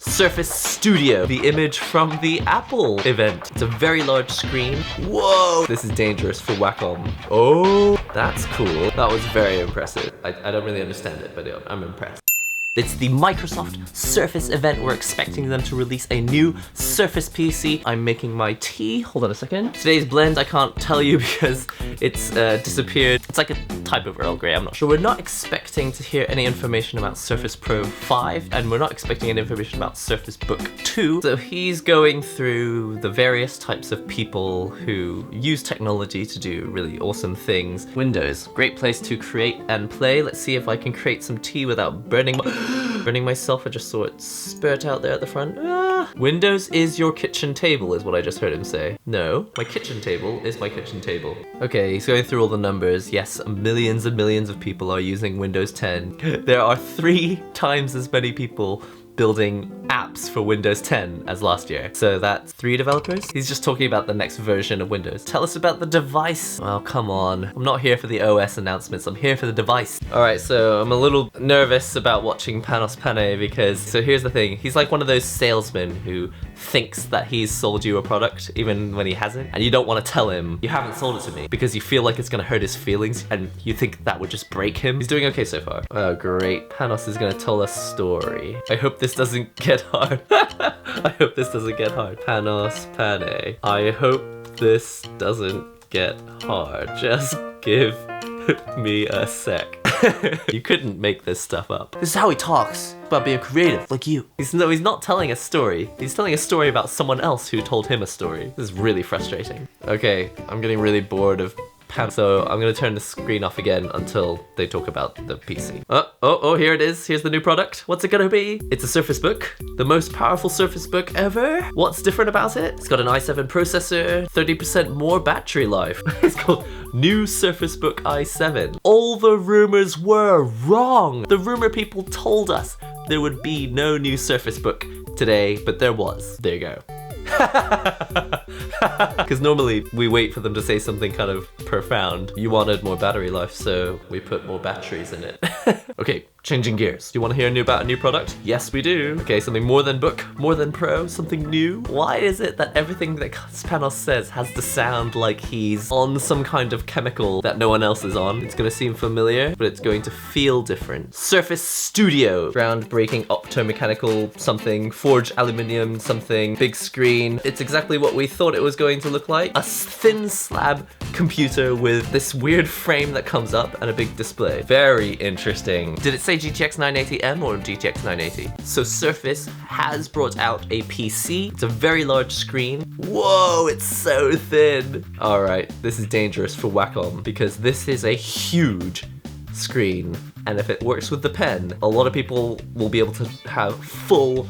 Surface Studio, the image from the Apple event. It's a very large screen. Whoa! This is dangerous for Wacom. Oh, that's cool. That was very impressive. I don't really understand it, but I'm impressed. It's the Microsoft Surface event. We're expecting them to release a new Surface PC. I'm making my tea. Hold on a second. Today's blend, I can't tell you because it's disappeared. It's like a type of Earl Grey, I'm not sure. We're not expecting to hear any information about Surface Pro 5, and we're not expecting any information about Surface Book 2. So he's going through the various types of people who use technology to do really awesome things. Windows, great place to create and play. Let's see if I can create some tea without burning myself. I just saw it spurt out there at the front. Windows is your kitchen table is what I just heard him say. No, my kitchen table is my kitchen table. Okay, he's going through all the numbers. Yes, millions and millions of people are using Windows 10. There are 3 times as many people building apps for Windows 10 as last year. So that's 3 developers? He's just talking about the next version of Windows. Tell us about the device. Oh, come on. I'm not here for the OS announcements. I'm here for the device. All right, so I'm a little nervous about watching Panos Panay because, so here's the thing. He's like one of those salesmen who thinks that he's sold you a product even when he hasn't, and you don't want to tell him you haven't sold it to me because you feel like it's gonna hurt his feelings and you think that would just break him. He's doing okay so far. Oh, great. Panos is gonna tell a story. I hope this doesn't get hard. I hope this doesn't get hard. Panos Panay. I hope this doesn't get hard. Just give me a sec. You couldn't make this stuff up. This is how he talks about being creative, like you. He's not telling a story. He's telling a story about someone else who told him a story. This is really frustrating. Okay, I'm getting really bored of Pan, so I'm gonna turn the screen off again until they talk about the PC. Oh, here it is. Here's the new product. What's it gonna be? It's a Surface Book, the most powerful Surface Book ever. What's different about it? It's got an i7 processor, 30% more battery life. It's called New Surface Book i7. All the rumors were wrong. The rumor people told us there would be no new Surface Book today, but there was. There you go. Because normally we wait for them to say something kind of profound. You wanted more battery life, so we put more batteries in it. Okay, changing gears. Do you want to hear about a new product? Yes, we do. Okay, something more than book, more than pro, something new. Why is it that everything that Panos says has to sound like he's on some kind of chemical that no one else is on? It's going to seem familiar, but it's going to feel different. Surface Studio. Groundbreaking optomechanical something, forged aluminium something, big screen. It's exactly what we thought it was going to look like. A thin slab computer with this weird frame that comes up and a big display. Very interesting. Did it say GTX 980M or GTX 980? So Surface has brought out a PC. It's a very large screen. Whoa, it's so thin. All right, this is dangerous for Wacom because this is a huge screen. And if it works with the pen, a lot of people will be able to have full,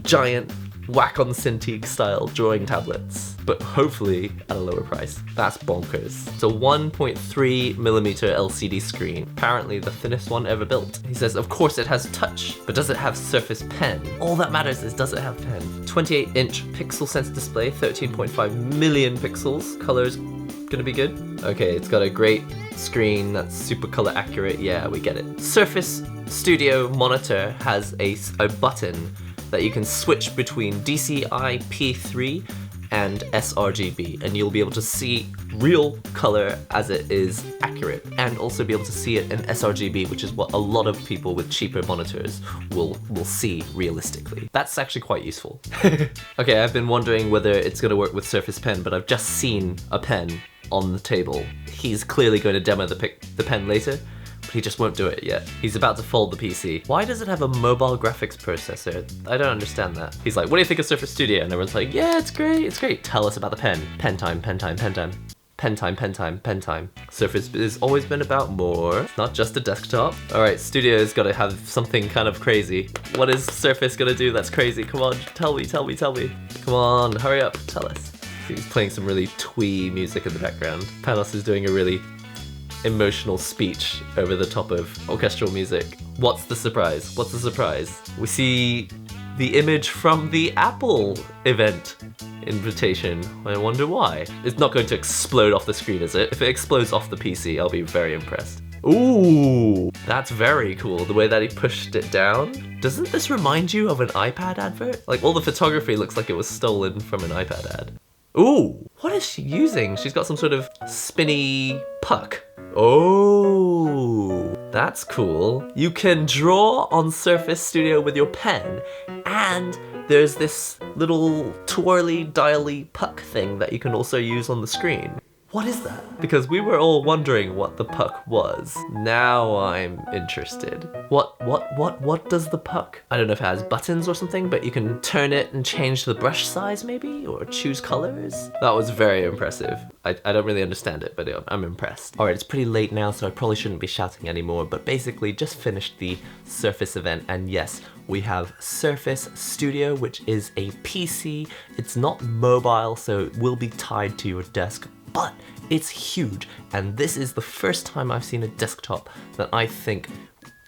giant Wacom Cintiq style drawing tablets, but hopefully at a lower price. That's bonkers. It's a 1.3mm LCD screen, apparently the thinnest one ever built. He says, of course it has touch, but does it have Surface Pen? All that matters is, does it have pen? 28-inch pixel sense display, 13.5 million pixels. Color's gonna be good. Okay, it's got a great screen that's super color accurate. Yeah, we get it. Surface Studio monitor has a button that you can switch between DCI P3 and sRGB, and you'll be able to see real color as it is accurate, and also be able to see it in sRGB, which is what a lot of people with cheaper monitors will see realistically. That's actually quite useful. Okay, I've been wondering whether it's going to work with Surface Pen, but I've just seen a pen on the table. He's clearly going to demo the pen later, but he just won't do it yet. He's about to fold the PC. Why does it have a mobile graphics processor? I don't understand that. He's like, what do you think of Surface Studio? And everyone's like, yeah, it's great, it's great. Tell us about the pen. Pen time, pen time, pen time. Pen time, pen time, pen time. Surface has always been about more. It's not just a desktop. All right, Studio's gotta have something kind of crazy. What is Surface gonna do that's crazy? Come on, tell me. Come on, hurry up, tell us. He's playing some really twee music in the background. Panos is doing a really emotional speech over the top of orchestral music. What's the surprise? What's the surprise? We see the image from the Apple event invitation. I wonder why. It's not going to explode off the screen, is it? If it explodes off the PC, I'll be very impressed. Ooh, that's very cool, the way that he pushed it down. Doesn't this remind you of an iPad advert? Like, all the photography looks like it was stolen from an iPad ad. Ooh, what is she using? She's got some sort of spinny puck. Oh, that's cool. You can draw on Surface Studio with your pen, and there's this little twirly, dially puck thing that you can also use on the screen. What is that? Because we were all wondering what the puck was. Now I'm interested. What does the puck? I don't know if it has buttons or something, but you can turn it and change the brush size maybe, or choose colors. That was very impressive. I don't really understand it, but I'm impressed. All right, it's pretty late now, so I probably shouldn't be shouting anymore, but basically just finished the Surface event, and yes, we have Surface Studio, which is a PC. It's not mobile, so it will be tied to your desk, but it's huge, and this is the first time I've seen a desktop that I think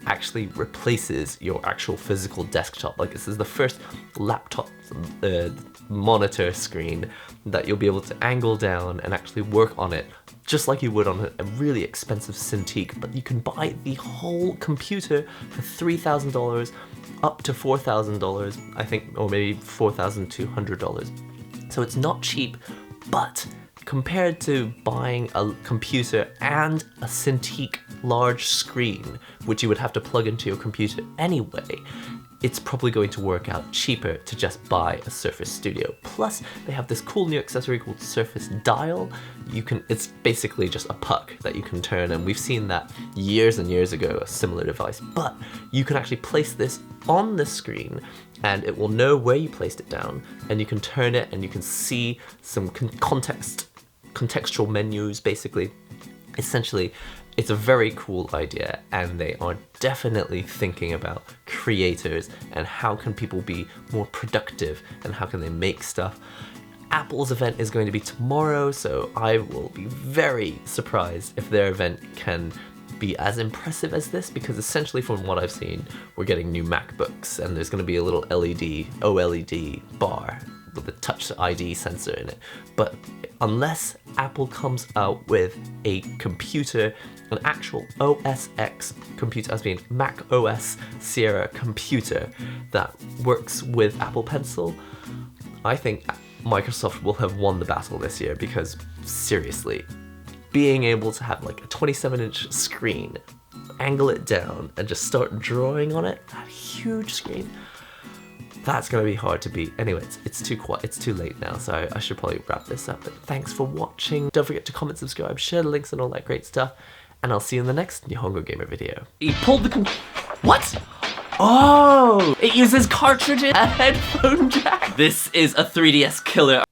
actually replaces your actual physical desktop. Like, this is the first laptop monitor screen that you'll be able to angle down and actually work on it just like you would on a really expensive Cintiq, but you can buy the whole computer for $3,000 up to $4,000, I think, or maybe $4,200. So it's not cheap, but compared to buying a computer and a Cintiq large screen, which you would have to plug into your computer anyway, it's probably going to work out cheaper to just buy a Surface Studio. Plus, they have this cool new accessory called Surface Dial. It's basically just a puck that you can turn, and we've seen that years and years ago, a similar device, but you can actually place this on the screen and it will know where you placed it down, and you can turn it and you can see some contextual menus, basically. Essentially, it's a very cool idea, and they are definitely thinking about creators and how can people be more productive and how can they make stuff. Apple's event is going to be tomorrow, so I will be very surprised if their event can be as impressive as this, because essentially from what I've seen, we're getting new MacBooks and there's going to be a little OLED bar with a Touch ID sensor in it. But unless Apple comes out with a computer, an actual OS X computer, as being Mac OS Sierra computer that works with Apple Pencil, I think Microsoft will have won the battle this year, because seriously, being able to have like a 27-inch screen, angle it down and just start drawing on it, that huge screen, that's gonna be hard to beat. Anyway, it's too late now, so I should probably wrap this up. But thanks for watching. Don't forget to comment, subscribe, share the links and all that great stuff. And I'll see you in the next NihongoGamer video. He pulled the what? Oh! It uses cartridges, a headphone jack. This is a 3DS killer.